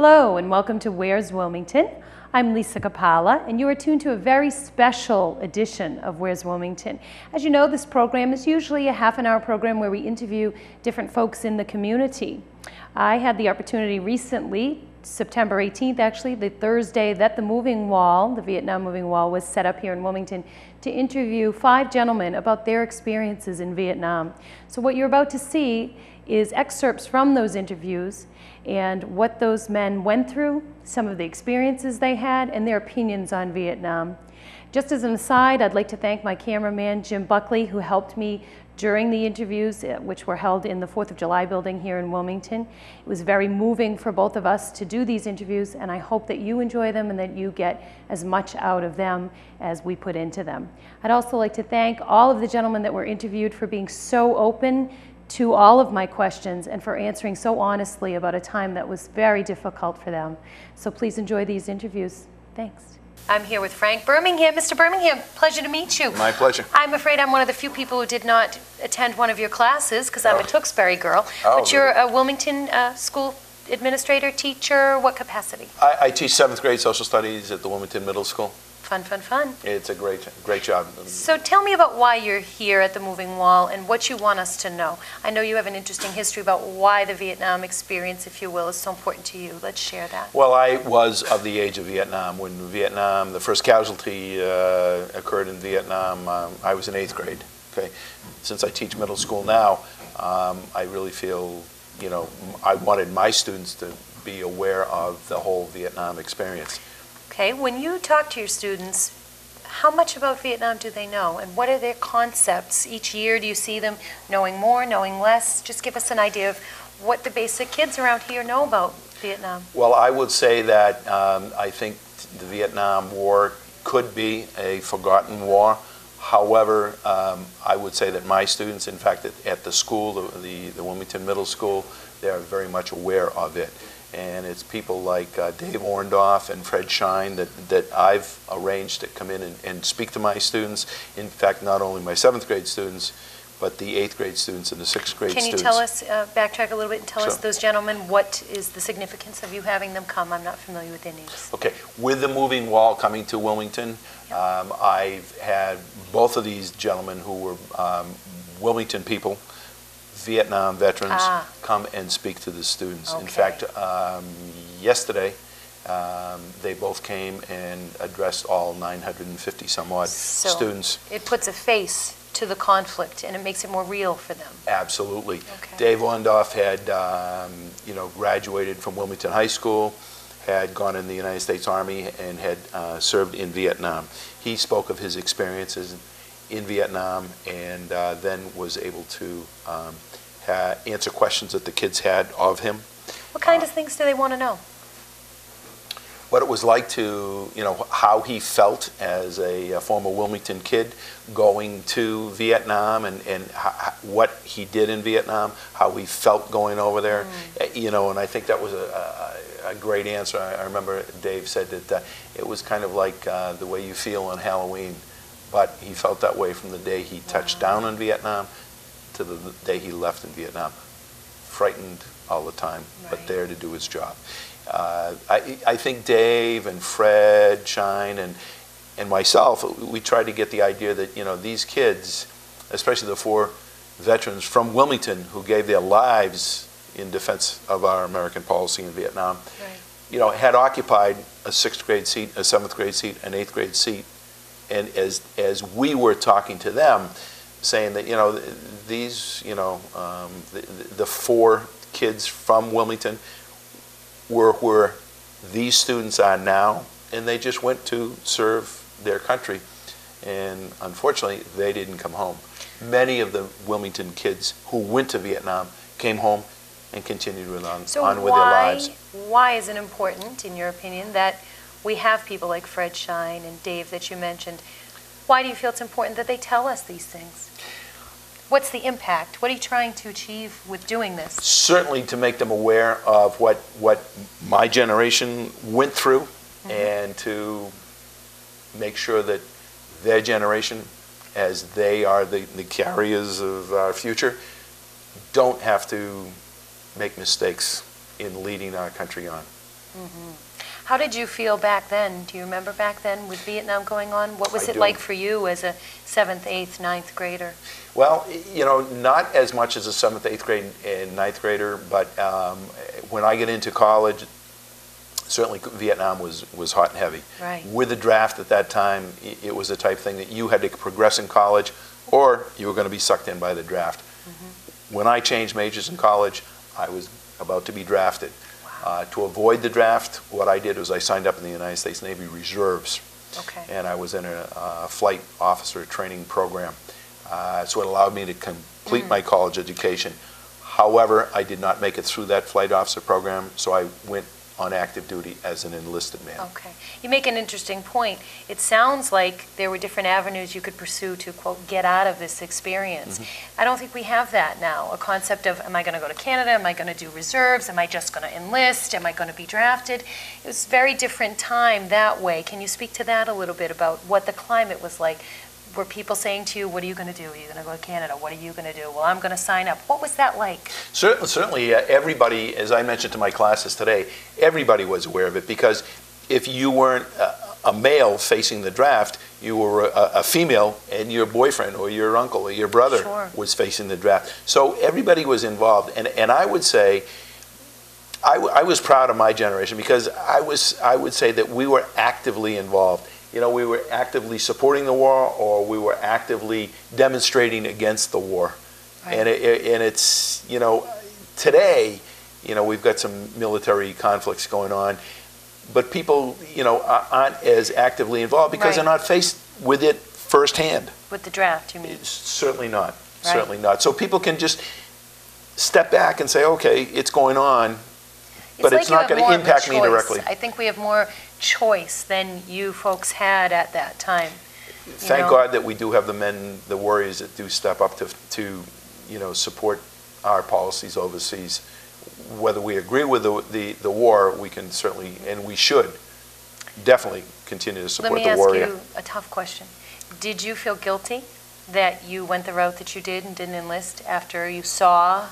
Hello and welcome to Where's Wilmington? I'm Lisa Capalla and you are tuned to a very special edition of Where's Wilmington. As you know, this program is usually a half-an-hour program where we interview different folks in the community. I had the opportunity recently, September 18th actually, the Thursday that the moving wall, the Vietnam moving wall, was set up here in Wilmington, to interview 5 gentlemen about their experiences in Vietnam. So what you're about to see is excerpts from those interviews and what those men went through, some of the experiences they had, and their opinions on Vietnam. Just as an aside, I'd like to thank my cameraman, Jim Buckley, who helped me during the interviews, which were held in the 4th of July building here in Wilmington. It was very moving for both of us to do these interviews, and I hope that you enjoy them and that you get as much out of them as we put into them. I'd also like to thank all of the gentlemen that were interviewed for being so open to all of my questions and for answering so honestly about a time that was very difficult for them. So please enjoy these interviews. Thanks. I'm here with Frank Birmingham. Mr. Birmingham, pleasure to meet you. My pleasure. I'm afraid I'm one of the few people who did not attend one of your classes because I'm a Tewksbury girl. But you're a Wilmington school administrator, teacher, what capacity? I teach 7th grade social studies at the Wilmington Middle School. Fun, fun, fun. It's a great job. So tell me about why you're here at the Moving Wall and what you want us to know. I know you have an interesting history about why the Vietnam experience, if you will, is so important to you. Let's share that. Well, I was of the age of Vietnam. When Vietnam, the first casualty occurred in Vietnam, I was in 8th grade. Okay, since I teach middle school now, I really feel, you know, I wanted my students to be aware of the whole Vietnam experience. Okay, when you talk to your students, how much about Vietnam do they know, and what are their concepts? Each year, do you see them knowing more, knowing less? Just give us an idea of what the basic kids around here know about Vietnam. Well, I would say that I think the Vietnam War could be a forgotten war. However, I would say that my students, in fact, at the school, the Wilmington Middle School, they are very much aware of it. And it's people like Dave Orndorff and Fred Shine that I've arranged to come in and speak to my students. In fact, not only my 7th grade students, but the 8th grade students and the 6th grade students. Can you tell us, backtrack a little bit and tell us, Sure. those gentlemen, what is the significance of you having them come? I'm not familiar with their names. Okay, with the moving wall coming to Wilmington, I've had both of these gentlemen who were Wilmington people, Vietnam veterans, come and speak to the students. Okay. In fact, yesterday, they both came and addressed all 950 some odd students. It puts a face to the conflict and it makes it more real for them. Absolutely. Okay. Dave Orndorff had, graduated from Wilmington High School, had gone in the United States Army, and had served in Vietnam. He spoke of his experiences in Vietnam and then was able to answer questions that the kids had of him. What kind of things do they want to know? What it was like to, how he felt as a former Wilmington kid going to Vietnam and what he did in Vietnam, how he felt going over there, and I think that was a great answer. I remember Dave said that it was kind of like the way you feel on Halloween, but he felt that way from the day he touched down in Vietnam to the day he left in Vietnam. Frightened all the time, but there to do his job. I think Dave and Fred Shine and myself, we tried to get the idea that, these kids, especially the 4 veterans from Wilmington who gave their lives in defense of our American policy in Vietnam, had occupied a 6th grade seat, a 7th grade seat, an 8th grade seat. And as we were talking to them, saying that, these, the 4 kids from Wilmington were where these students are now, and they just went to serve their country. And unfortunately, they didn't come home. Many of the Wilmington kids who went to Vietnam came home and continued on with their lives. Why is it important, in your opinion, that we have people like Fred Shine and Dave that you mentioned? Why do you feel it's important that they tell us these things? What's the impact? What are you trying to achieve with doing this? Certainly to make them aware of what my generation went through, and to make sure that their generation, as they are the carriers of our future, don't have to make mistakes in leading our country on. How did you feel back then? Do you remember back then with Vietnam going on? What was I it do. like for you as a 7th, 8th, 9th grader? Well, you know, not as much as a 7th, 8th grade and 9th grader, but when I get into college, certainly Vietnam was hot and heavy. Right. With the draft at that time, it was the type of thing that you had to progress in college or you were going to be sucked in by the draft. When I changed majors in college, I was about to be drafted. To avoid the draft, what I did was I signed up in the United States Navy Reserves. Okay. And I was in a flight officer training program. So it allowed me to complete my college education. However, I did not make it through that flight officer program, so I went on active duty as an enlisted man. Okay. You make an interesting point. It sounds like there were different avenues you could pursue to, quote, get out of this experience. I don't think we have that now, a concept of, am I going to go to Canada? Am I going to do reserves? Am I just going to enlist? Am I going to be drafted? It was a very different time that way. Can you speak to that a little bit about what the climate was like? Were people saying to you, what are you going to do? Are you going to go to Canada? What are you going to do? Well, I'm going to sign up. What was that like? Certainly, everybody, as I mentioned to my classes today, everybody was aware of it, because if you weren't a male facing the draft, you were a female, and your boyfriend or your uncle or your brother was facing the draft. So everybody was involved, and I would say, I was proud of my generation, because I would say that we were actively involved. You know, we were actively supporting the war, or we were actively demonstrating against the war. Right. And it's, you know, today, you know, we've got some military conflicts going on, but people, you know, aren't as actively involved because they're not faced with it firsthand. With the draft, you mean? Certainly not. Certainly not. So people can just step back and say, okay, it's going on, but it's not going to impact me directly. I think we have more choice than you folks had at that time. Thank God that we do have the men, the warriors that do step up to you know, support our policies overseas. Whether we agree with the war, we can certainly, and we should, definitely continue to support the warrior. Let me ask you a tough question. Did you feel guilty that you went the route that you did and didn't enlist after you saw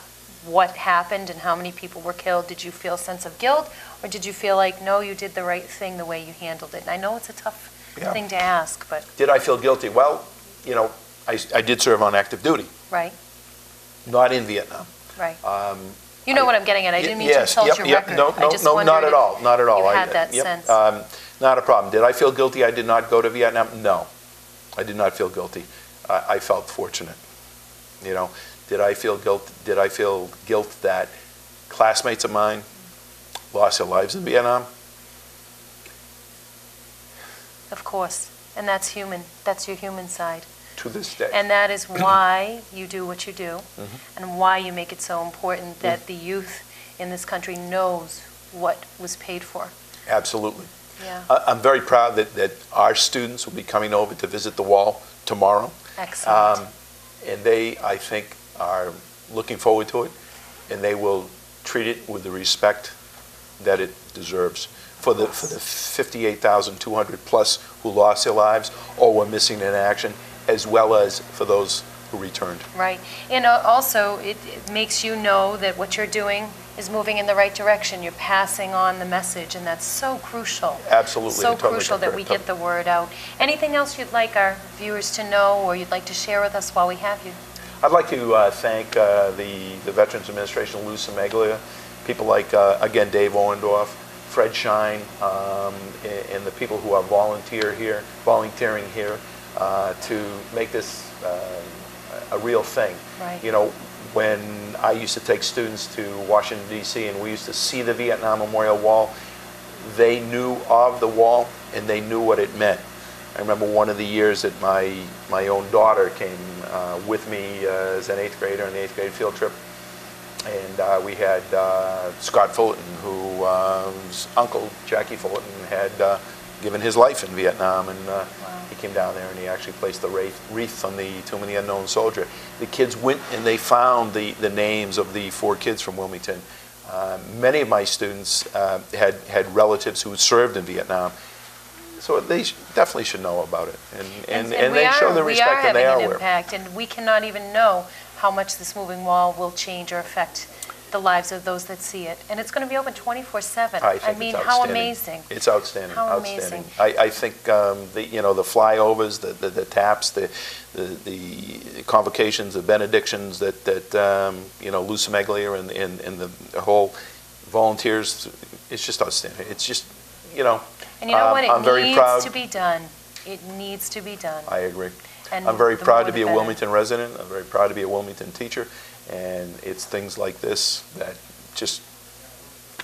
what happened and how many people were killed? Did you feel a sense of guilt, or did you feel like, no, you did the right thing the way you handled it? And I know it's a tough thing to ask, but... Did I feel guilty? Well, you know, I did serve on active duty. Right. Not in Vietnam. Right. You know what I'm getting at. I didn't mean to insult your record. No, not at all. Not at all. You had that sense. Not a problem. Did I feel guilty I did not go to Vietnam? No. I did not feel guilty. I felt fortunate. You know, did I feel guilt? Did I feel guilt that classmates of mine lost their lives in Vietnam? Of course. And that's human. That's your human side. To this day. And that is why you do what you do, and why you make it so important that the youth in this country knows what was paid for. Absolutely. Yeah. I'm very proud that our students will be coming over to visit the wall tomorrow. Excellent. And they, I think, are looking forward to it, and they will treat it with the respect that it deserves. For the 58,200 plus who lost their lives or were missing in action, as well as for those who returned. Right. And also, it makes you know that what you're doing is moving in the right direction. You're passing on the message, and that's so crucial. Absolutely. So crucial that we get the word out. Anything else you'd like our viewers to know, or you'd like to share with us while we have you? I'd like to thank the Veterans Administration, Lou Semeglia, people like, again, Dave Oendorf, Fred Shine, and the people who are volunteering here to make this a real thing. Right. You know, when I used to take students to Washington, D.C., and we used to see the Vietnam Memorial Wall, they knew of the wall and they knew what it meant. I remember one of the years that my own daughter came with me as an 8th grader on the 8th grade field trip, and we had Scott Fullerton, whose uncle, Jackie Fullerton, had given his life in Vietnam, and he came down there and he actually placed the wreath on the Tomb of the Unknown Soldier. The kids went and they found the names of the 4 kids from Wilmington. Many of my students had relatives who served in Vietnam, so they definitely should know about it. And they show the respect, and they are aware. And we cannot even know how much this moving wall will change or affect the lives of those that see it. And it's going to be open 24/7. I think mean, it's how outstanding. amazing. It's outstanding. How outstanding. amazing. I think the flyovers, the taps, the convocations, the benedictions that Lou Semeglia and the whole volunteers, it's just outstanding. It's just, And you know what? I'm It very needs proud. to be done. It needs to be done. I agree. And I'm very the proud more to the be a better. Wilmington resident. I'm very proud to be a Wilmington teacher. And it's things like this that just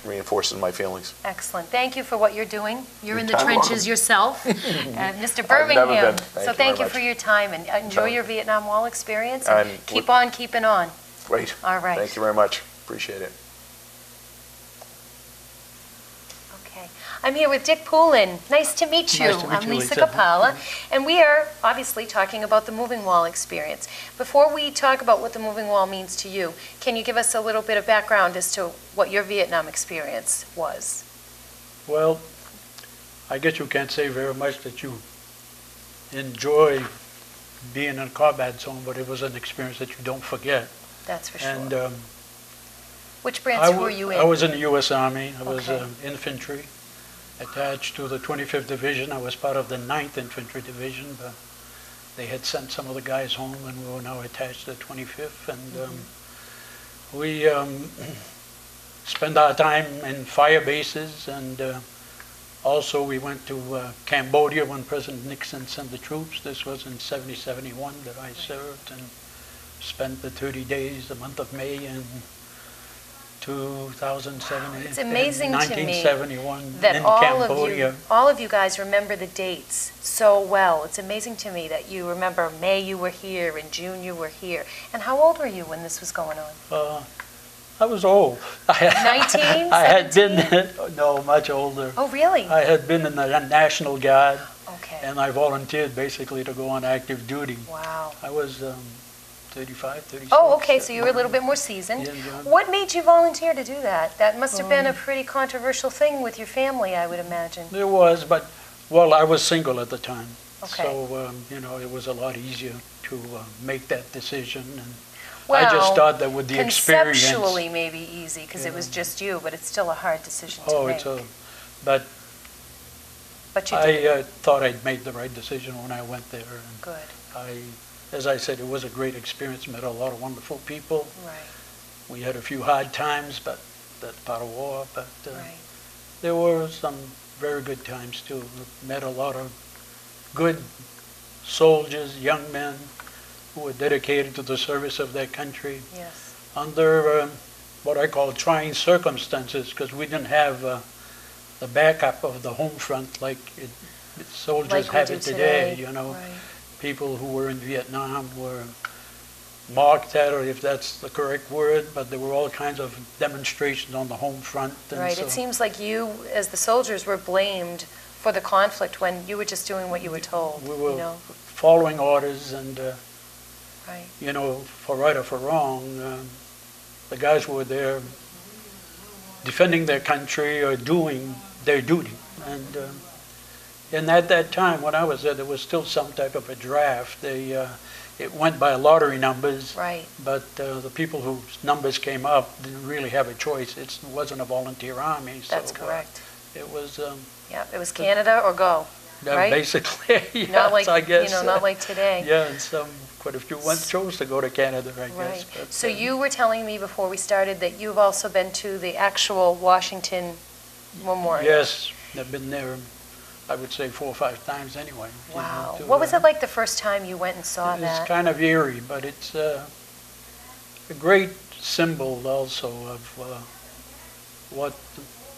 reinforces my feelings. Excellent. Thank you for what you're doing. You're in the You're trenches welcome. yourself. Mr. I've never Birmingham. been. So Thank thank you you very for your time and enjoy your Vietnam Wall experience. And And keep on keeping on. Great. All right. Thank you very much. Appreciate it. Okay. I'm here with Dick Poulin. Nice to meet you. Nice to meet I'm you, Lisa Lisa. Capalla, and we are obviously talking about the moving wall experience. Before we talk about what the moving wall means to you, can you give us a little bit of background as to what your Vietnam experience was? Well, I guess you can't say very much that you enjoy being in a combat zone, but it was an experience that you don't forget. That's for sure. And Which branch were you in? I was in the U.S. Army. I was Okay. infantry, attached to the 25th Division. I was part of the 9th Infantry Division, but they had sent some of the guys home, and we were now attached to the 25th. And we spent our time in fire bases, and also we went to Cambodia when President Nixon sent the troops. This was in 70-71 that I served, and spent the 30 days, the month of May in 2007. It's amazing to me 1971 that in all Cambodia. of you guys remember the dates so well. It's amazing to me that you remember May you were here and June you were here. And how old were you when this was going on? I was old. 19, I had 17? been, no, much older. Oh, really? I had been in the National Guard, Okay. and I volunteered basically to go on active duty. Wow. I was 35, 36. Oh, okay, so you were a little bit more seasoned. Yeah, yeah. What made you volunteer to do that? That must have been a pretty controversial thing with your family, I would imagine. There was, but, well, I was single at the time. Okay. So, it was a lot easier to make that decision. And Well, I just thought that with the experience. conceptually maybe easy because it was just you, but it's still a hard decision to make. But But you did. I thought I'd made the right decision when I went there. And Good. as I said, it was a great experience. Met a lot of wonderful people. Right. We had a few hard times, but that's part of war. But Right. there were some very good times too. Met a lot of good soldiers, young men who were dedicated to the service of their country Yes. under what I call trying circumstances, because we didn't have the backup of the home front like soldiers Like we have do it today. Right. People who were in Vietnam were marked at, or if that's the correct word, but there were all kinds of demonstrations on the home front. And Right. so It seems like you, as the soldiers, were blamed for the conflict when you were just doing what you were told. we were You know? following orders, and Right. for right or for wrong, the guys who were there defending their country or doing their duty. And at that time, when I was there was still some type of a draft. It went by lottery numbers, Right. but the people whose numbers came up didn't really have a choice. It wasn't a volunteer army. That's so, correct. It was Yeah. It was Canada or go. Right? basically, yes, Not like I guess. not like today. Yeah, and quite a few chose to go to Canada, I guess. Right. But, So you were telling me before we started that you've also been to the actual Washington Memorial. Yes, I've been there, I would say 4 or 5 times anyway. Wow. What was it like the first time you went and saw It's that? kind of eerie, but it's a great symbol also of what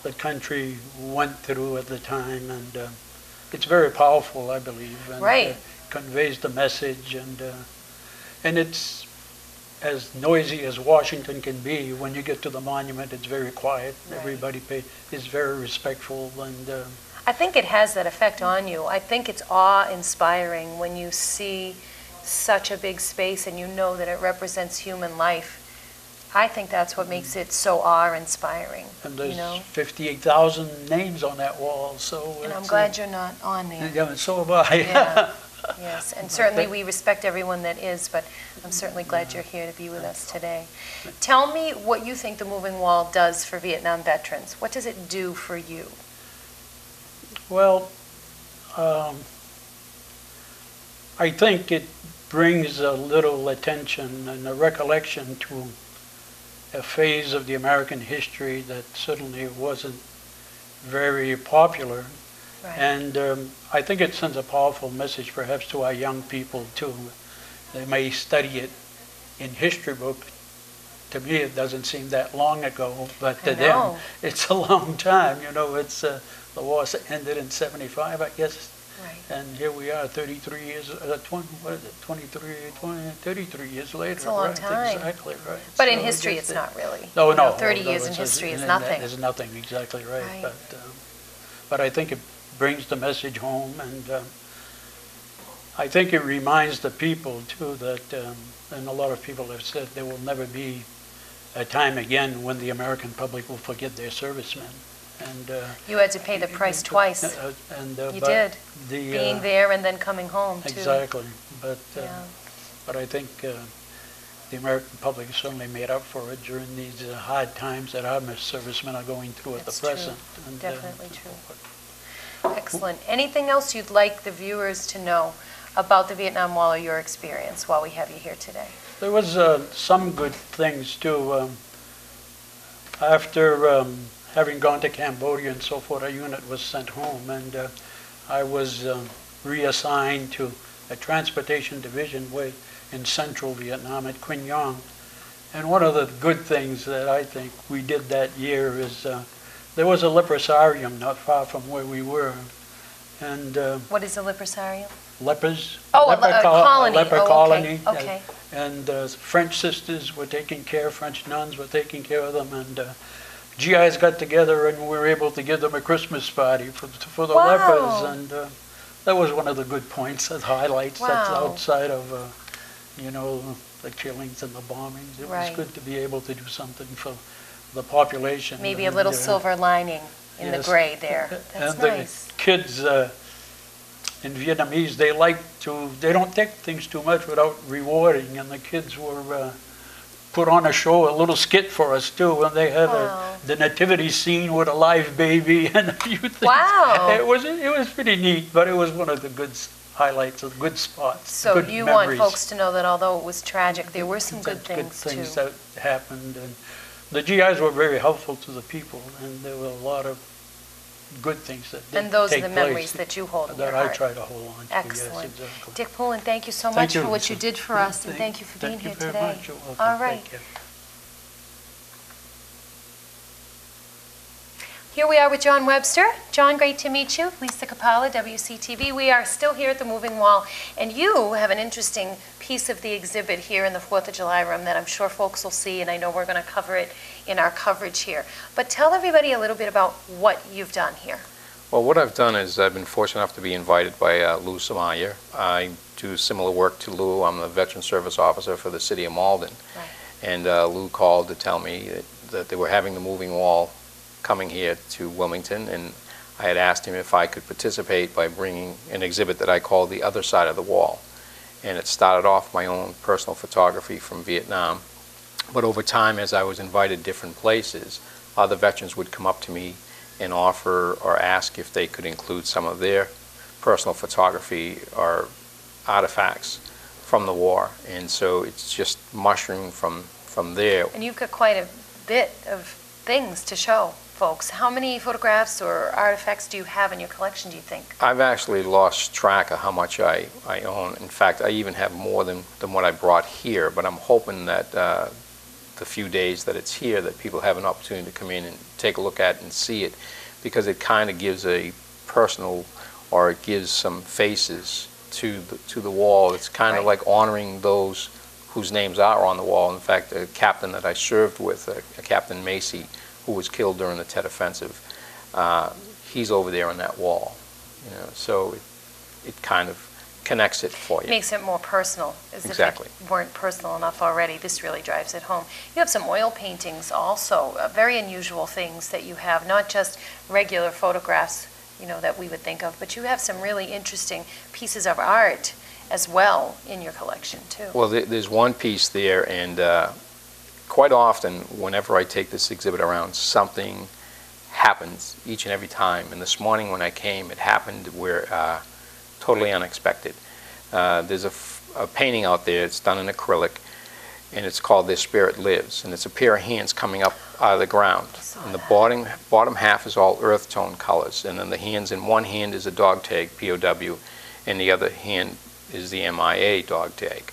the country went through at the time, and it's very powerful, I believe, and Right. conveys the message, and it's as noisy as Washington can be. When you get to the monument, it's very quiet. Right. Everybody is very respectful, and I think it has that effect on you. I think it's awe-inspiring when you see such a big space and you know that it represents human life. I think that's what makes it so awe-inspiring. and there's You know? 58,000 names on that wall, so And I'm it's, glad you're not on there. yeah, and so am I. Yeah. Yes, and certainly we respect everyone that is, but I'm certainly glad you're here to be with us today. Tell me what you think the moving wall does for Vietnam veterans. What does it do for you? Well, I think it brings a little attention and a recollection to a phase of the American history that certainly wasn't very popular. Right. And I think it sends a powerful message perhaps to our young people too. They may study it in history books. To me it doesn't seem that long ago, but to them it's a long time. You know, it's the war ended in '75, I guess. Right. And here we are 33 years, 33 years later. It's a long right? time. Exactly, right. But so in history it's not really. No, You know, no. 30 no, years in history is nothing. It's nothing, exactly right. Right. But I think it brings the message home, and I think it reminds the people too that, and a lot of people have said, there will never be a time again when the American public will forget their servicemen. And You had to pay the price twice. You did. Being there and then coming home, too. Exactly. But Yeah. but I think the American public has certainly made up for it during these hard times that our servicemen are going through at the That's true. present. And, Definitely true. Excellent. Anything else you'd like the viewers to know about the Vietnam Wall or your experience while we have you here today? There was some good things too. After having gone to Cambodia and so forth, our unit was sent home, and I was reassigned to a transportation division way in central Vietnam at Quy Nhon. And one of the good things that I think we did that year is there was a leprosarium not far from where we were. And What is a leprosarium? lepers. Oh, leper colony. Leper Oh, okay. colony. Okay. And French sisters were taking care, French nuns were taking care of them, and GIs got together and we were able to give them a Christmas party for the Wow. lepers, and that was one of the good points, the highlights. That's Wow. outside of, you know, the killings and the bombings. It Right. was good to be able to do something for the population. Maybe a and, little silver lining in the yes. gray there. That's and nice. the kids in Vietnamese, they don't take things too much without rewarding, and the kids were put on a show, a little skit for us too, and they had Wow. the nativity scene with a live baby and a few things. Wow. It was pretty neat, but it was one of the good highlights, of good spots. So good you memories. want folks to know that although it was tragic, there were some good things too. that happened, and the GIs were very helpful to the people, and there were a lot of good things that did And those are take the place memories that you hold in your that I heart. try to hold on to. Excellent. Yes, exactly. Dick Poulin, thank you so Thank much you, for what Lisa. you did for us, and thank you for being here very today. much. You're welcome. All right. Thank you. Here we are with John Webster. John, great to meet you. Lisa Capalla, WCTV. We are still here at the Moving Wall, and you have an interesting piece of the exhibit here in the 4th of July room that I'm sure folks will see, and I know we're going to cover it in our coverage here. But tell everybody a little bit about what you've done here. Well, what I've done is I've been fortunate enough to be invited by Lou Samaya. I do similar work to Lou. I'm the Veteran Service Officer for the City of Malden. Right. And Lou called to tell me that they were having the Moving Wall coming here to Wilmington, and I had asked him if I could participate by bringing an exhibit that I called The Other Side of the Wall. And it started off my own personal photography from Vietnam. But over time, as I was invited different places, other veterans would come up to me and offer or ask if they could include some of their personal photography or artifacts from the war. And so it's just mushroomed from there. And you've got quite a bit of things to show folks. How many photographs or artifacts do you have in your collection, do you think? I've actually lost track of how much I own. In fact, I even have more than what I brought here, but I'm hoping that the few days that it's here that people have an opportunity to come in and take a look at it and see it, because it kind of gives a personal, or it gives some faces to the wall. It's kind of like honoring those whose names are on the wall. In fact, a captain that I served with, a Captain Macy, who was killed during the Tet Offensive, he's over there on that wall. You know, so it kind of connects it for you. Makes it more personal, as Exactly. if it weren't personal enough already. This really drives it home. You have some oil paintings also, very unusual things that you have, not just regular photographs you know, that we would think of, but you have some really interesting pieces of art as well in your collection too. Well, there's one piece there, and quite often, whenever I take this exhibit around, something happens each and every time. And this morning when I came, it happened where totally unexpected. There's a painting out there. It's done in acrylic, and it's called "Their Spirit Lives," and it's a pair of hands coming up out of the ground. And the bottom half is all earth tone colors, and then the hands in one hand is a dog tag, POW, and the other hand is the MIA dog tag.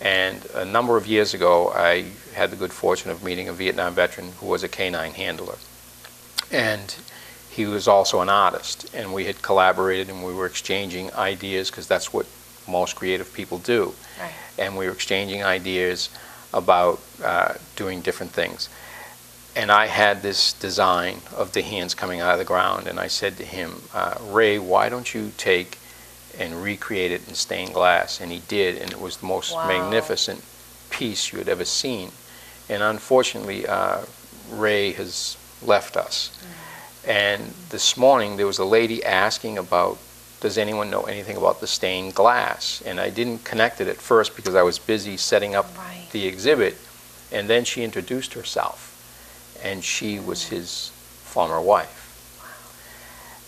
And a number of years ago, I had the good fortune of meeting a Vietnam veteran who was a canine handler. And he was also an artist, and we had collaborated and we were exchanging ideas, because that's what most creative people do. Right. And we were exchanging ideas about doing different things. And I had this design of the hands coming out of the ground, and I said to him, Ray, why don't you take and recreate it in stained glass? And he did, and it was the most magnificent piece you had ever seen. And unfortunately, Ray has left us. And this morning there was a lady asking about, does anyone know anything about the stained glass? And I didn't connect it at first because I was busy setting up the exhibit. And then she introduced herself, and she was his former wife.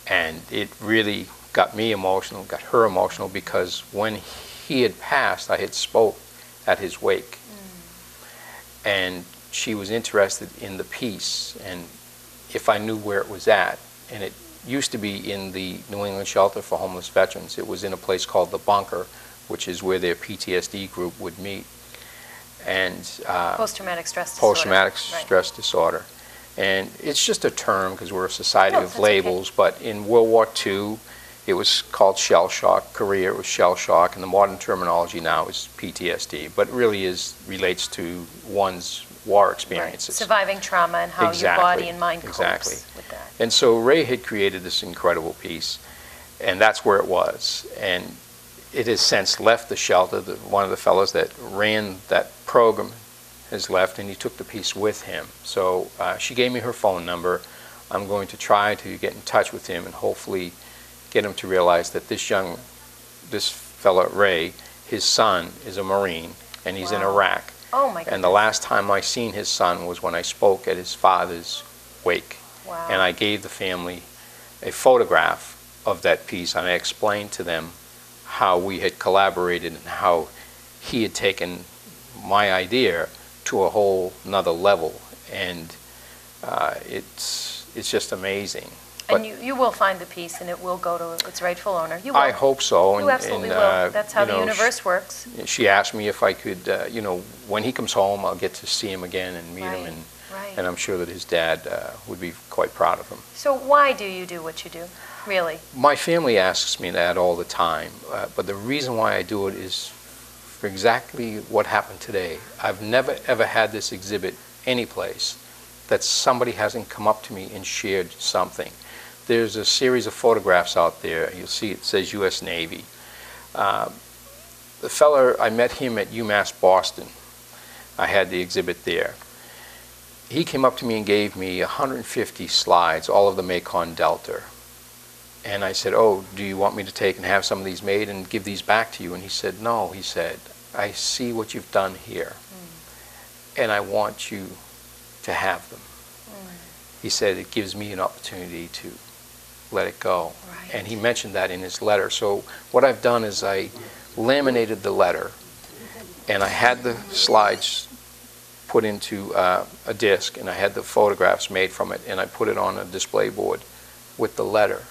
And it really got me emotional, got her emotional, because when he had passed, I had spoke at his wake. And she was interested in the piece, and if I knew where it was at. And it used to be in the New England Shelter for Homeless Veterans. It was in a place called the Bunker, which is where their PTSD group would meet. And post-traumatic stress disorder. Post-traumatic stress disorder. And it's just a term because we're a society of labels, but in World War II, it was called shell shock. Korea, it was shell shock, and the modern terminology now is PTSD, but it really relates to one's war experiences. Surviving trauma and how your body and mind copes with that. And so Ray had created this incredible piece, and that's where it was. And it has since left the shelter. One of the fellows that ran that program has left, and he took the piece with him. So she gave me her phone number. I'm going to try to get in touch with him and hopefully get him to realize that this fella Ray, his son is a Marine, and he's in Iraq. Oh my goodness. And the last time I seen his son was when I spoke at his father's wake. Wow. And I gave the family a photograph of that piece, and I explained to them how we had collaborated and how he had taken my idea to a whole nother level. And it's just amazing. And you will find the piece, and it will go to its rightful owner. You will. I hope so. You absolutely will. That's how the universe works. She asked me if I could, when he comes home, I'll get to see him again and meet him, and I'm sure that his dad would be quite proud of him. So why do you do what you do, really? My family asks me that all the time, but the reason why I do it is for exactly what happened today. I've never, ever had this exhibit anyplace that somebody hasn't come up to me and shared something. There's a series of photographs out there. You'll see it says U.S. Navy. The fella, I met him at UMass Boston. I had the exhibit there. He came up to me and gave me 150 slides, all of the Mekong Delta. And I said, oh, do you want me to take and have some of these made and give these back to you? And he said, no. He said, I see what you've done here, and I want you to have them. He said, it gives me an opportunity to let it go. And he mentioned that in his letter. So what I've done is I laminated the letter, and I had the slides put into a disc, and I had the photographs made from it, and I put it on a display board with the letter.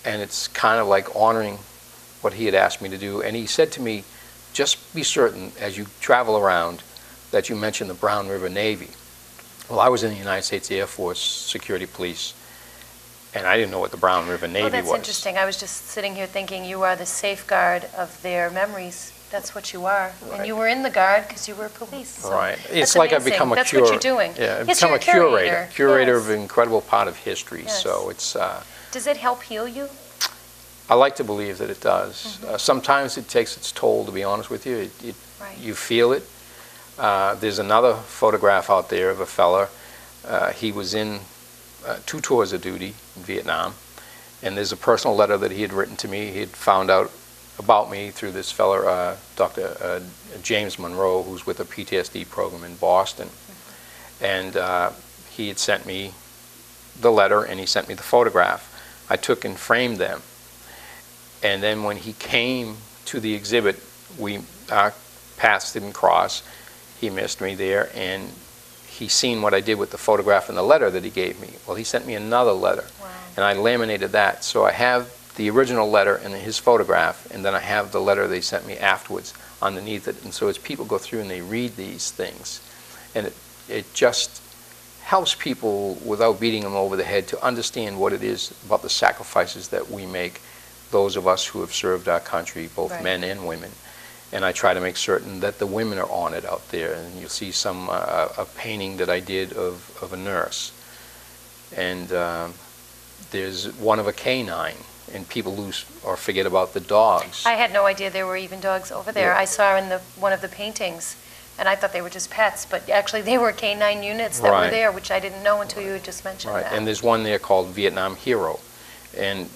And it's kind of like honoring what he had asked me to do. And he said to me, just be certain as you travel around that you mention the Brown River Navy. Well, I was in the United States Air Force Security Police, and I didn't know what the Brown River Navy was. Oh, that's interesting. I was just sitting here thinking you are the safeguard of their memories. That's what you are. Right. And you were in the Guard because you were police. So right. It's like I've become a That's what you're doing. Yeah, I've Yes, become you're a curator. Curator Yes. of an incredible part of history. Yes. So it's... Does it help heal you? I like to believe that it does. Sometimes it takes its toll, to be honest with you. You feel it. There's another photograph out there of a fella. He was in 2 tours of duty in Vietnam, And there's a personal letter that he had written to me. He had found out about me through this fellow, Dr. James Monroe, who's with a PTSD program in Boston. And he had sent me the letter, and he sent me the photograph. I took and framed them. And then when he came to the exhibit, our paths didn't cross. He missed me there, and he seen what I did with the photograph and the letter that he gave me. Well, he sent me another letter, wow. And I laminated that. So I have the original letter and his photograph, and then I have the letter they sent me afterwards underneath it. And so as people go through and they read these things, and it just helps people, without beating them over the head, to understand what it is about the sacrifices that we make, those of us who have served our country, both right. men and women. And I try to make certain that the women are honored out there. And you'll see some a painting that I did of a nurse. And there's one of a canine, and people lose or forget about the dogs. I had no idea there were even dogs over there. Yeah. I saw in one of the paintings, and I thought they were just pets, but actually they were canine units that right. were there, which I didn't know until you had just mentioned right. that. And there's one there called Vietnam Hero. And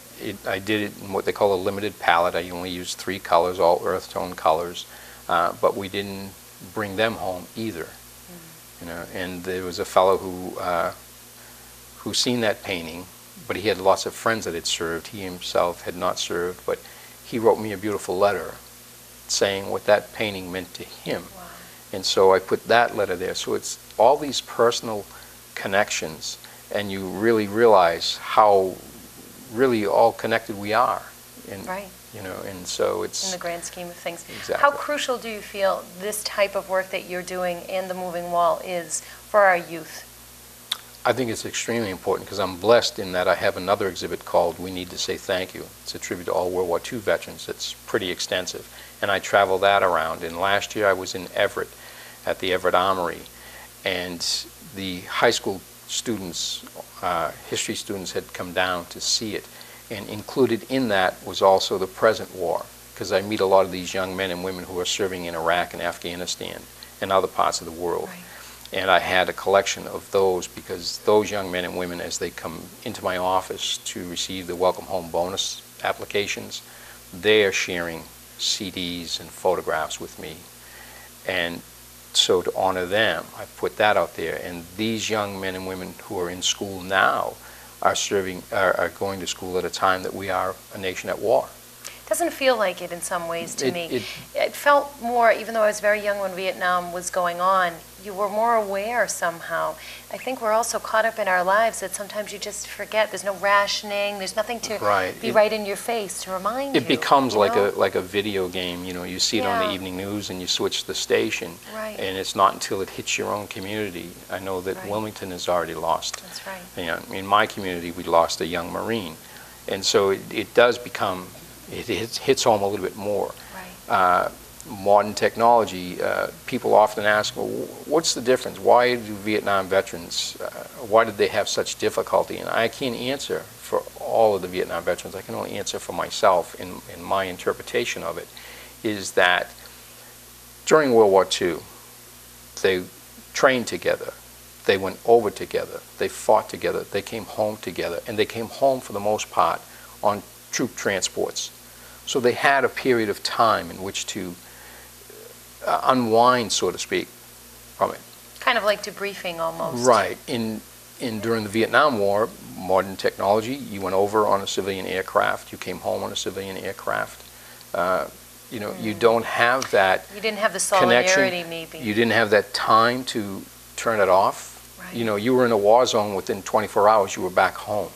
I did it in what they call a limited palette. I only used 3 colors, all earth tone colors, but we didn't bring them home either. You know, and there was a fellow who seen that painting, but he had lots of friends that had served. He himself had not served, but he wrote me a beautiful letter saying what that painting meant to him. Wow. And so I put that letter there. So it's all these personal connections, and you really realize how really all connected we are. And, right. You know, and so it's... in the grand scheme of things. Exactly. How crucial do you feel this type of work that you're doing and the moving wall is for our youth? I think it's extremely important because I'm blessed in that I have another exhibit called We Need to Say Thank You. It's a tribute to all World War II veterans. It's pretty extensive. And I travel that around. And last year I was in Everett at the Everett Armory. And the high school students, history students, had come down to see it. And included in that was also the present war, because I meet a lot of these young men and women who are serving in Iraq and Afghanistan and other parts of the world. Right. And I had a collection of those because those young men and women, as they come into my office to receive the Welcome Home bonus applications, they are sharing CDs and photographs with me. And so to honor them, I put that out there. And these young men and women who are in school now are going to school at a time that we are a nation at war. Doesn't feel like it in some ways to me. It felt more, even though I was very young when Vietnam was going on, you were more aware somehow. I think we're also caught up in our lives that sometimes you just forget. There's no rationing. There's nothing to be right in your face to remind you. It becomes like a video game. You know, you see it on the evening news and you switch the station. Right. And it's not until it hits your own community. I know that Wilmington has already lost. That's right. You know, in my community, we lost a young Marine. And so it does become, it hits home a little bit more. Right. Modern technology, people often ask, well, what's the difference? Why do Vietnam veterans, why did they have such difficulty? And I can't answer for all of the Vietnam veterans. I can only answer for myself in my interpretation of it, is that during World War II, they trained together, they went over together, they fought together, they came home together, and they came home for the most part on troop transports. So they had a period of time in which to unwind, so to speak, from it. Kind of like debriefing almost. Right. During the Vietnam War, modern technology, you went over on a civilian aircraft, you came home on a civilian aircraft. You know, you don't have that You didn't have the solidarity, connection. maybe. You didn't have that time to turn it off. Right. You know, you were in a war zone within 24 hours, you were back home.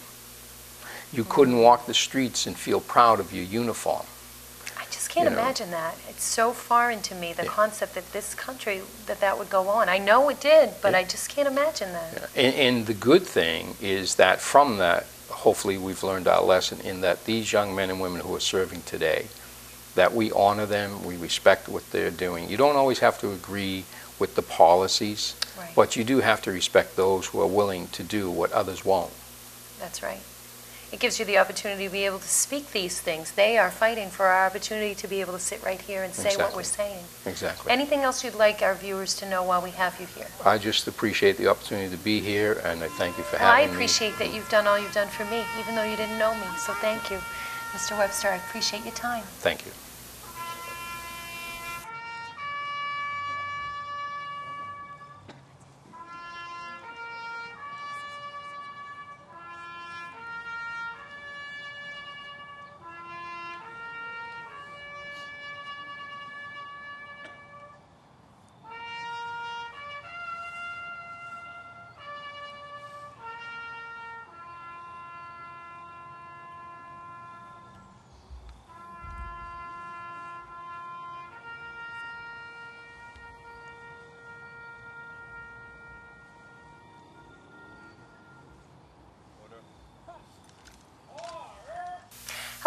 You couldn't walk the streets and feel proud of your uniform. I just can't imagine that. It's so foreign to me, the concept that this country, that would go on. I know it did, but I just can't imagine that. Yeah. And the good thing is that from that, hopefully we've learned our lesson in that these young men and women who are serving today, that we honor them, we respect what they're doing. You don't always have to agree with the policies, but you do have to respect those who are willing to do what others won't. That's right. it gives you the opportunity to be able to speak these things. They are fighting for our opportunity to be able to sit right here and say what we're saying. Exactly. Anything else you'd like our viewers to know while we have you here? I just appreciate the opportunity to be here, and I thank you for Well, I having me. appreciate that you've done all you've done for me, even though you didn't know me. So thank you. Mr. Webster, I appreciate your time. Thank you.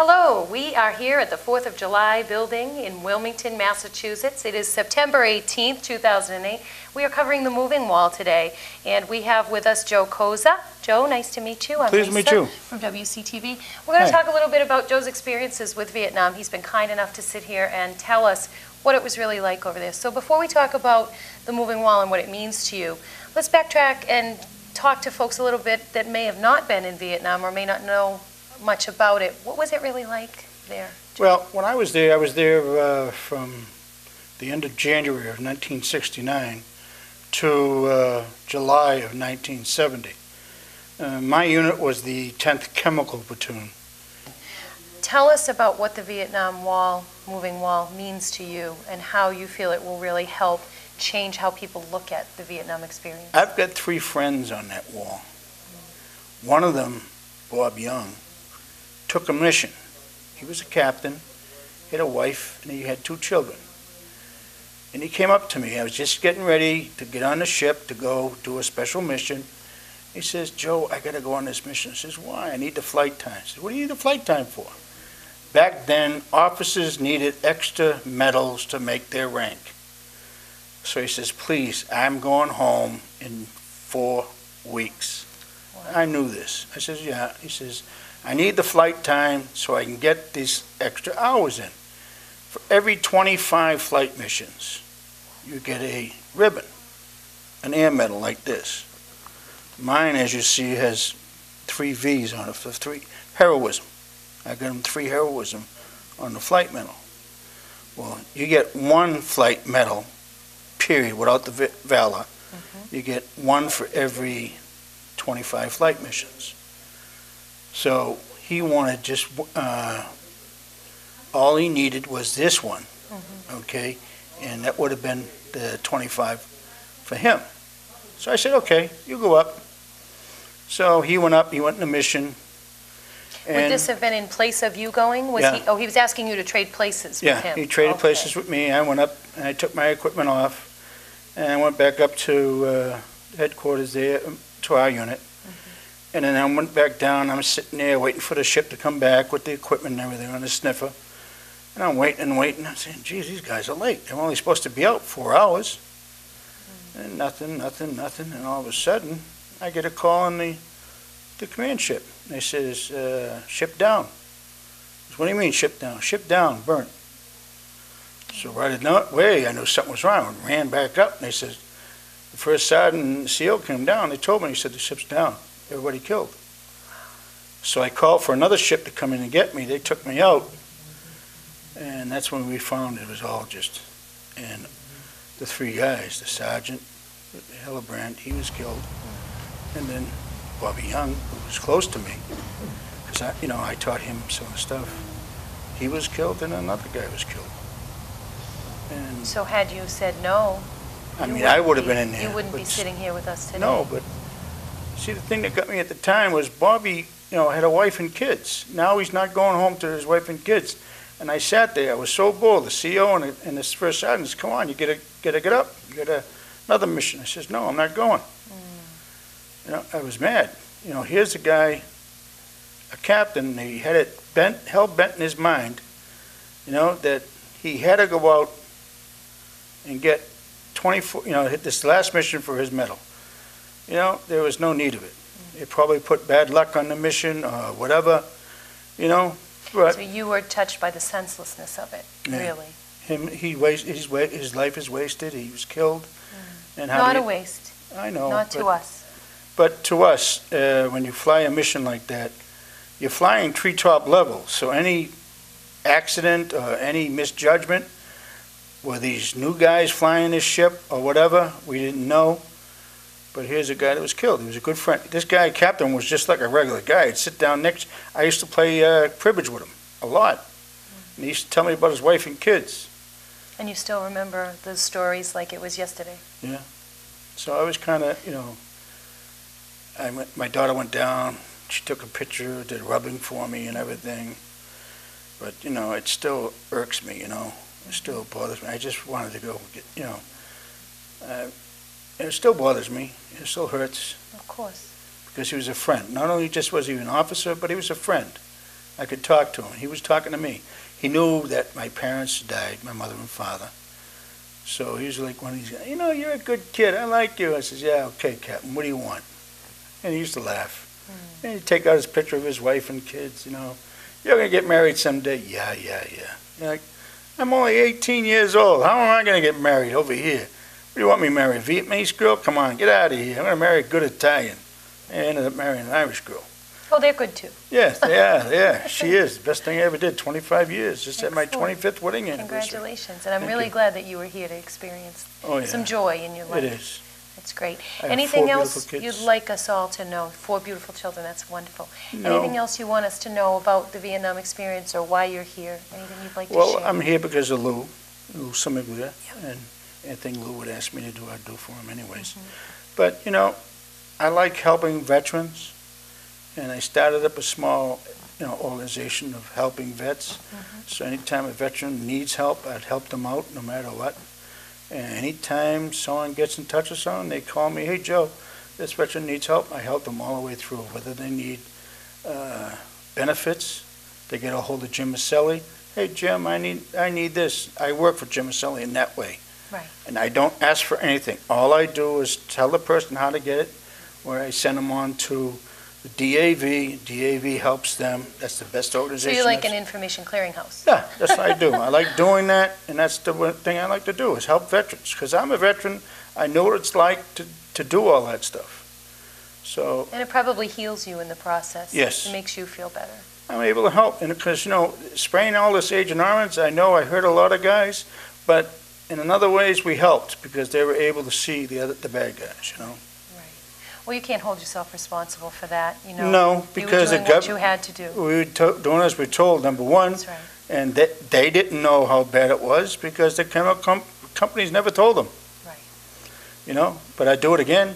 Hello, we are here at the 4th of July building in Wilmington, Massachusetts. It is September 18th, 2008. We are covering the moving wall today, and we have with us Joe Koza. Joe, nice to meet you. I'm Pleased to meet you. From WCTV. We're going to talk a little bit about Joe's experiences with Vietnam. He's been kind enough to sit here and tell us what it was really like over there. So before we talk about the moving wall and what it means to you, let's backtrack and talk to folks a little bit that may have not been in Vietnam or may not know much about it. What was it really like there? Well, when I was there from the end of January of 1969 to July of 1970. My unit was the 10th Chemical Platoon. Tell us about what the Vietnam Wall, moving wall, means to you and how you feel it will really help change how people look at the Vietnam experience. I've got 3 friends on that wall. One of them, Bob Young, took a mission. He was a captain, he had a wife, and he had 2 children. And he came up to me. I was just getting ready to get on the ship to go do a special mission. He says, Joe, I got to go on this mission. I says, why? I need the flight time. I said, what do you need the flight time for? Back then, officers needed extra medals to make their rank. So he says, please, I'm going home in 4 weeks. Wow. I knew this. I says, yeah. He says, I need the flight time so I can get these extra hours in. For every 25 flight missions, you get a ribbon, an air medal like this. Mine, as you see, has 3 V's on it for 3 heroism. I got them 3 heroism on the flight medal. Well, you get 1 flight medal, period, without the valor. You get 1 for every 25 flight missions. So he wanted just, all he needed was this one, okay? And that would have been the 25 for him. So I said, okay, you go up. So he went up, he went on a mission. Would this have been in place of you going? Was he, oh, he was asking you to trade places with him. Yeah, he traded places with me. I went up and I took my equipment off and I went back up to headquarters there, to our unit. And then I went back down. I'm sitting there waiting for the ship to come back with the equipment and everything on the sniffer. And I'm waiting and waiting. I'm saying, geez, these guys are late. They're only supposed to be out 4 hours. And nothing. And all of a sudden, I get a call on the command ship. And they says, ship down. I said, what do you mean ship down? Ship down, burnt. So right away, I knew something was wrong. I ran back up and they said, the first sergeant and CO came down. They told me, he said, the ship's down. Everybody killed. So I called for another ship to come in and get me. They took me out. And that's when we found it was all just, and the 3 guys, the sergeant, Hillebrand, he was killed. And then Bobby Young, who was close to me, because I taught him some of the stuff. He was killed and another guy was killed. And so had you said no, I mean, I would have been in there. You wouldn't be sitting here with us today. No, but see, the thing that got me at the time was Bobby, had a wife and kids. Now he's not going home to his wife and kids. And I sat there. I was so bored. The CO and this first sergeant said, come on, you gotta get up. You got another mission. I says, no, I'm not going. I was mad. Here's a guy, a captain. He had it hell bent in his mind, that he had to go out and get 24. Hit this last mission for his medal. There was no need of it. It probably put bad luck on the mission or whatever, you know. But So you were touched by the senselessness of it, Yeah. really. his life is wasted. He was killed. And how Not do a you- waste, I know. not to but- us. But to us, when you fly a mission like that, you're flying treetop level. So any accident or any misjudgment, were these new guys flying this ship or whatever, we didn't know. But here's a guy that was killed. He was a good friend. This guy, captain, was just like a regular guy. He'd sit down next. I used to play cribbage with him a lot. And he used to tell me about his wife and kids. And you still remember those stories like it was yesterday. So I was kind of, you know, my daughter went down. She took a picture, did rubbing for me and everything. But, you know, it still irks me, you know. It still bothers me. I just wanted to go, get, you know. It still bothers me. It still hurts. Of course. Because he was a friend. Not only just was he an officer, but he was a friend. I could talk to him. He was talking to me. He knew that my parents died, my mother and father. So he was like one of these guys, you know, you're a good kid. I like you. I says, yeah, okay, Captain. What do you want? And he used to laugh. And he'd take out his picture of his wife and kids, you know. You're going to get married someday? Yeah. You're like, I'm only 18 years old. How am I going to get married over here? What do you want me to marry? A Vietnamese girl? Come on, get out of here. I'm going to marry a good Italian. I ended up marrying an Irish girl. Oh, they're good too. Yes, yeah. She is. The best thing I ever did. 25 years. Just at my Excellent. 25th wedding anniversary. Congratulations. And I'm Thank really you. glad that you were here to experience Oh, yeah. some joy in your life. It is. That's great. I have Anything 4 else beautiful kids. you'd like us all to know? 4 beautiful children, that's wonderful. No. Anything else you want us to know about the Vietnam experience or why you're here? Anything you'd like to Well, share? I'm here because of Lou Simiglia, and anything Lou would ask me to do, I'd do for him anyways. But, you know, I like helping veterans, and I started up a small, you know, organization of helping vets. So anytime a veteran needs help, I'd help them out no matter what. And anytime someone gets in touch with someone, they call me, hey, Joe, this veteran needs help. I help them all the way through, whether they need benefits. They get a hold of Jim Maselli. Hey, Jim, I need this. I work for Jim Maselli in that way. Right. And I don't ask for anything. All I do is tell the person how to get it, where I send them on to the DAV. DAV helps them. That's the best So organization. you're like an that's- information clearinghouse. Yeah, that's what I do. I like doing that, and that's the one thing I like to do, is help veterans. Because I'm a veteran, I know what it's like to do all that stuff. So And it probably heals you in the process. Yes. It makes you feel better. I'm able to help. And because, you know, spraying all this Agent Orange, I know I hurt a lot of guys, but in other ways we helped because they were able to see the bad guys, you know. Well, you can't hold yourself responsible for that, you know. No, because you the were doing what you had to do. We were doing as we were told, number one, That's right. and they didn't know how bad it was because the chemical companies never told them. Right. You know, but I'd do it again.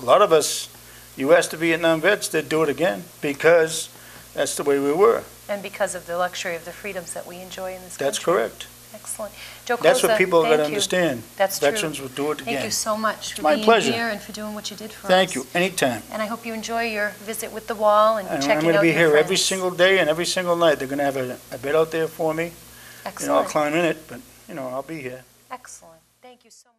A lot of us, you ask the Vietnam vets, they'd do it again because that's the way we were. And because of the luxury of the freedoms that we enjoy in this country. That's correct. Excellent. Joe That's what Koza, people got to thank you. understand. That's true. Veterans would do it again. Thank you so much for My being pleasure. here and for doing what you did for us. Thank you. Anytime. And I hope you enjoy your visit with the wall and And checking I'm going to out be your here every friends. single day and every single night. They're going to have a bed out there for me. You know, I'll Excellent. climb in it, but, you know, I'll be here. Excellent. Thank you so much.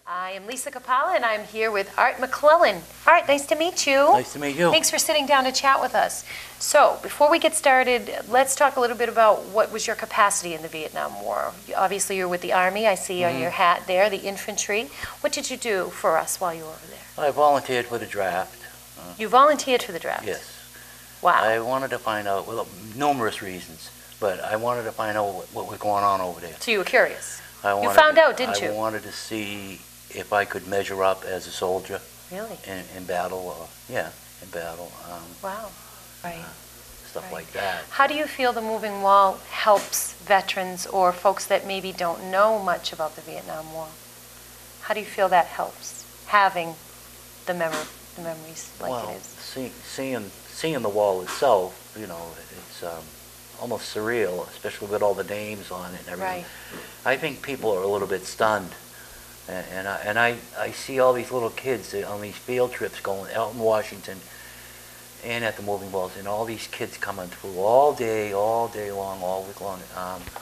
I am Lisa Capalla, and I'm here with Art McClellan. Art, nice to meet you. Nice to meet you. Thanks for sitting down to chat with us. So, before we get started, let's talk a little bit about what was your capacity in the Vietnam War. Obviously, you're with the Army. I see on your hat there, the infantry. What did you do for us while you were over there? I volunteered for the draft. You volunteered for the draft? Yes. Wow. I wanted to find out, well, numerous reasons, but I wanted to find out what was going on over there. So you were curious. I You wanted found to- out, didn't you? I wanted to see if I could measure up as a soldier Really? in battle, in battle, Wow. Right. stuff Right. like that. How do you feel the moving wall helps veterans or folks that maybe don't know much about the Vietnam War? How do you feel that helps, having the memories like Well, it is? seeing the wall itself, you know, it's almost surreal, especially with all the names on it and everything. Right. I think people are a little bit stunned. And I see all these little kids on these field trips going out in Washington and at the moving walls, and all these kids coming through all day long, all week long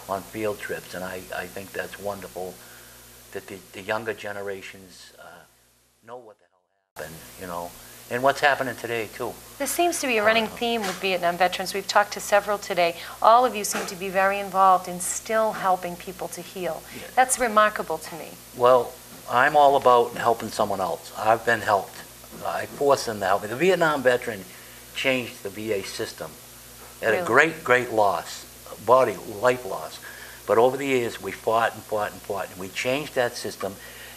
on field trips. And I think that's wonderful that the younger generations know what the hell happened, you know, and what's happening today, too. There seems to be a running theme with Vietnam veterans. We've talked to several today. All of you seem to be very involved in still helping people to heal. Yeah. That's remarkable to me. Well, I'm all about helping someone else. I've been helped. I force them to help me. The Vietnam veteran changed the VA system at a great, great loss, life loss. But over the years, we fought and fought and fought, and we changed that system,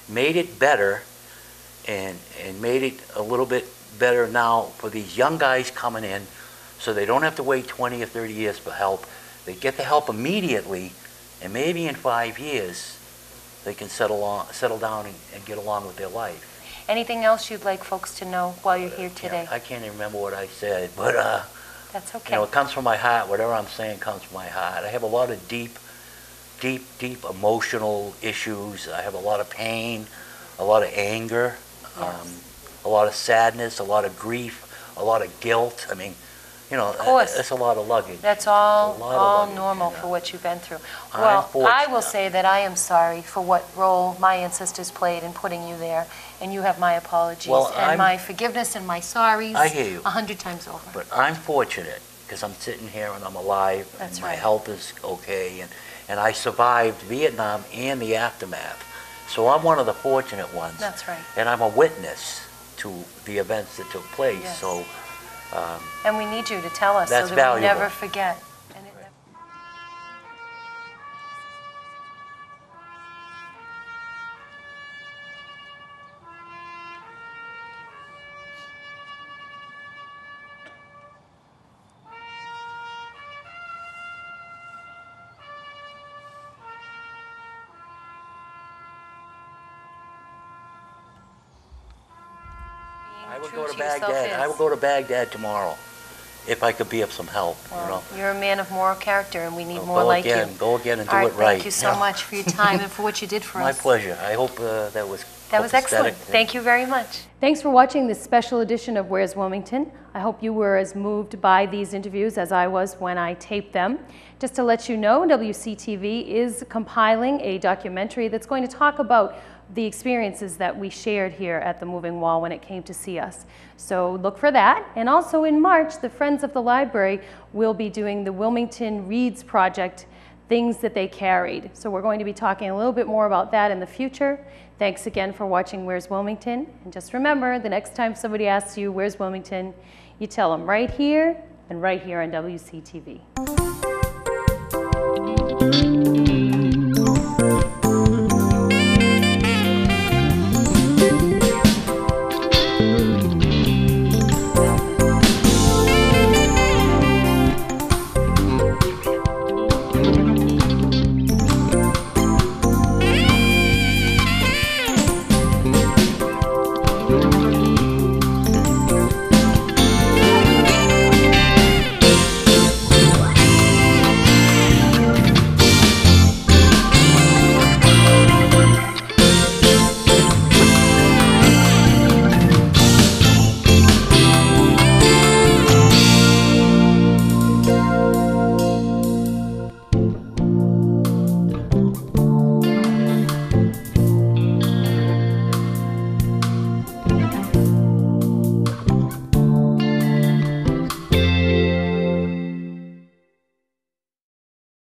made it better, and made it a little bit better now for these young guys coming in, so they don't have to wait 20 or 30 years for help. They get the help immediately, and maybe in 5 years, they can settle down and get along with their life. Anything else you'd like folks to know while you're here today? I can't even remember what I said, but that's okay. you know, it comes from my heart. Whatever I'm saying comes from my heart. I have a lot of deep emotional issues. I have a lot of pain, a lot of anger, a lot of sadness, a lot of grief, a lot of guilt. I mean, you know, it's a lot of luggage. That's all luggage, normal you know. for what you've been through. Well, I will say that I am sorry for what role my ancestors played in putting you there, and you have my apologies and my forgiveness and my sorries. I hear you. 100 times over. But I'm fortunate because I'm sitting here and I'm alive. That's and my right. health is okay, and I survived Vietnam and the aftermath. So I'm one of the fortunate ones. That's right. And I'm a witness to the events that took place. Yes. So and we need you to tell us so that's that valuable. we never forget. I would go to Baghdad. I would go to Baghdad tomorrow if I could be of some help. Well, you know, you're a man of moral character, and we need more like you. Go again and do All right, it right. thank you so much for your time and for what you did for My us. pleasure. I hope that was excellent. Thank you very much. Thanks for watching this special edition of Where's Wilmington. I hope you were as moved by these interviews as I was when I taped them. Just to let you know, WCTV is compiling a documentary that's going to talk about the experiences that we shared here at the Moving Wall when it came to see us. So look for that. And also in March, the Friends of the Library will be doing the Wilmington Reads Project, Things That They Carried. So we're going to be talking a little bit more about that in the future. Thanks again for watching Where's Wilmington? And just remember, the next time somebody asks you, where's Wilmington? You tell them right here and right here on WCTV.